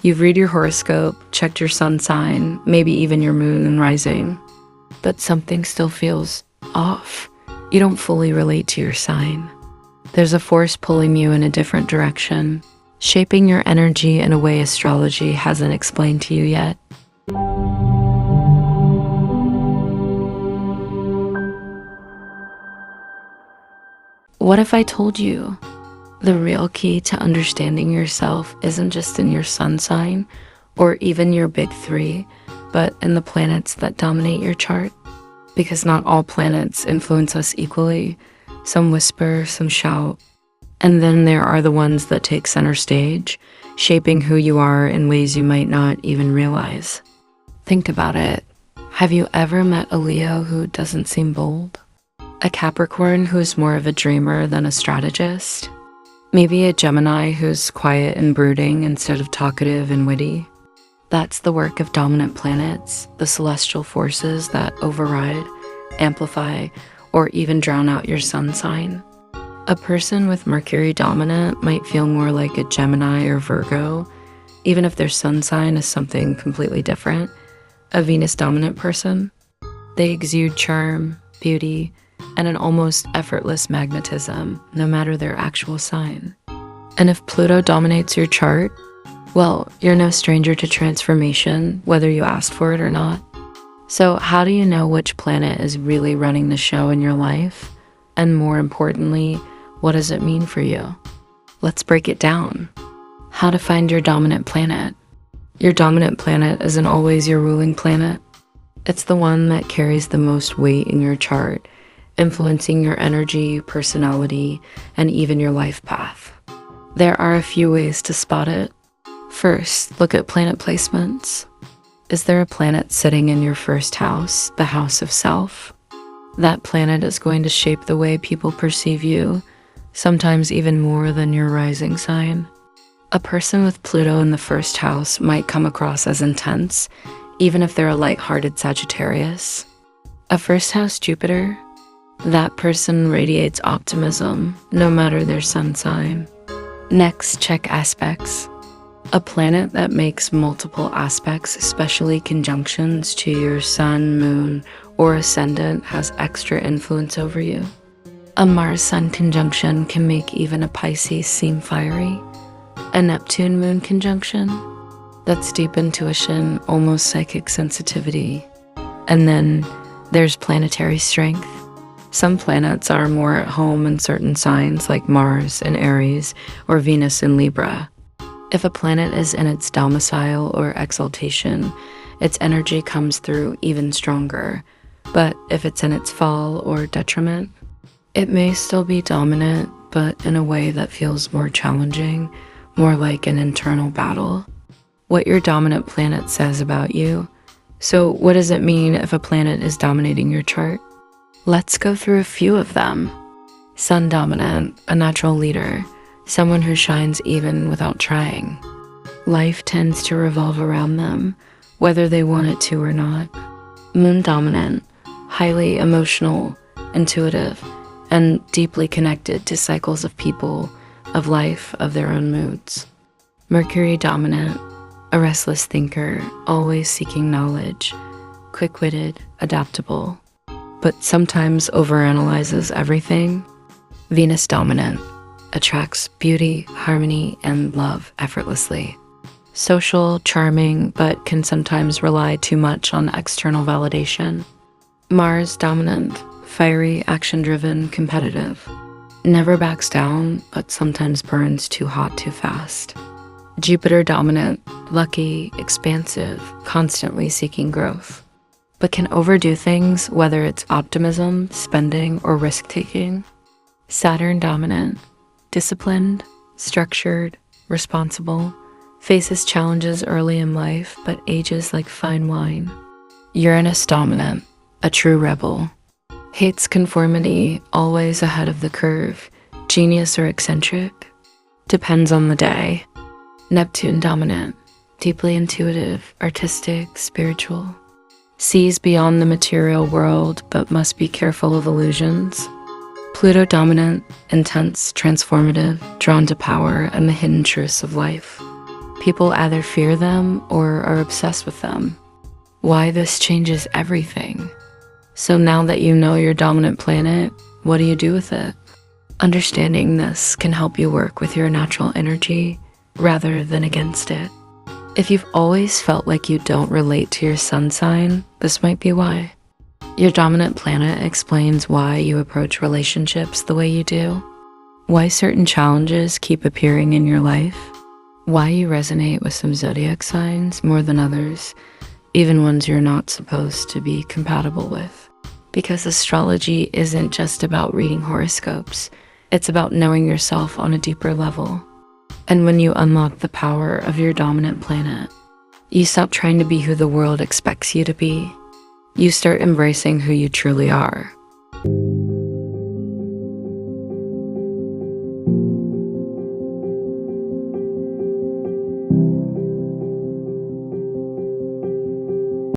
You've read your horoscope, checked your sun sign, maybe even your moon and rising, but something still feels off. You don't fully relate to your sign. There's a force pulling you in a different direction, shaping your energy in a way astrology hasn't explained to you yet. What if I told you the real key to understanding yourself isn't just in your sun sign or even your big three, but in the planets that dominate your chart? Because not all planets influence us equally. Some whisper, some shout. And then there are the ones that take center stage, shaping who you are in ways you might not even realize. Think about it. Have you ever met a Leo who doesn't seem bold? A Capricorn who's more of a dreamer than a strategist? Maybe a Gemini who's quiet and brooding instead of talkative and witty? That's the work of dominant planets, the celestial forces that override, amplify, or even drown out your sun sign. A person with Mercury dominant might feel more like a Gemini or Virgo, even if their sun sign is something completely different. A Venus dominant person, they exude charm, beauty, and an almost effortless magnetism, no matter their actual sign. And if Pluto dominates your chart, well, you're no stranger to transformation, whether you asked for it or not. So how do you know which planet is really running the show in your life? And more importantly, what does it mean for you? Let's break it down. How to find your dominant planet. Your dominant planet isn't always your ruling planet. It's the one that carries the most weight in your chart, influencing your energy, personality, and even your life path. There are a few ways to spot it. First, look at planet placements. Is there a planet sitting in your first house, the house of self? That planet is going to shape the way people perceive you, sometimes even more than your rising sign. A person with Pluto in the first house might come across as intense, even if they're a light-hearted Sagittarius. A first house Jupiter, that person radiates optimism, no matter their sun sign. Next, check aspects. A planet that makes multiple aspects, especially conjunctions to your sun, moon, or ascendant, has extra influence over you. A Mars-Sun conjunction can make even a Pisces seem fiery. A Neptune-Moon conjunction, that's deep intuition, almost psychic sensitivity. And then there's planetary strength. Some planets are more at home in certain signs like Mars in Aries or Venus in Libra. If a planet is in its domicile or exaltation, its energy comes through even stronger. But if it's in its fall or detriment, it may still be dominant, but in a way that feels more challenging, more like an internal battle. What your dominant planet says about you. So what does it mean if a planet is dominating your chart? Let's go through a few of them. Sun dominant, a natural leader, someone who shines even without trying. Life tends to revolve around them, whether they want it to or not. Moon dominant, highly emotional, intuitive, and deeply connected to cycles of people, of life, of their own moods. Mercury dominant, a restless thinker, always seeking knowledge, quick-witted, adaptable, but sometimes overanalyzes everything. Venus dominant, attracts beauty, harmony, and love effortlessly. Social, charming, but can sometimes rely too much on external validation. Mars dominant, fiery, action-driven, competitive. Never backs down, but sometimes burns too hot too fast. Jupiter dominant, lucky, expansive, constantly seeking growth, but can overdo things, whether it's optimism, spending, or risk-taking. Saturn dominant, disciplined, structured, responsible, faces challenges early in life, but ages like fine wine. Uranus dominant, a true rebel, hates conformity, always ahead of the curve, genius or eccentric, depends on the day. Neptune dominant, deeply intuitive, artistic, spiritual, sees beyond the material world but must be careful of illusions. Pluto dominant, intense, transformative, drawn to power and the hidden truths of life. People either fear them or are obsessed with them. Why this changes everything. So now that you know your dominant planet, what do you do with it? Understanding this can help you work with your natural energy rather than against it. If you've always felt like you don't relate to your sun sign, this might be why. Your dominant planet explains why you approach relationships the way you do, why certain challenges keep appearing in your life, why you resonate with some zodiac signs more than others, even ones you're not supposed to be compatible with. Because astrology isn't just about reading horoscopes, it's about knowing yourself on a deeper level. And when you unlock the power of your dominant planet, you stop trying to be who the world expects you to be. You start embracing who you truly are.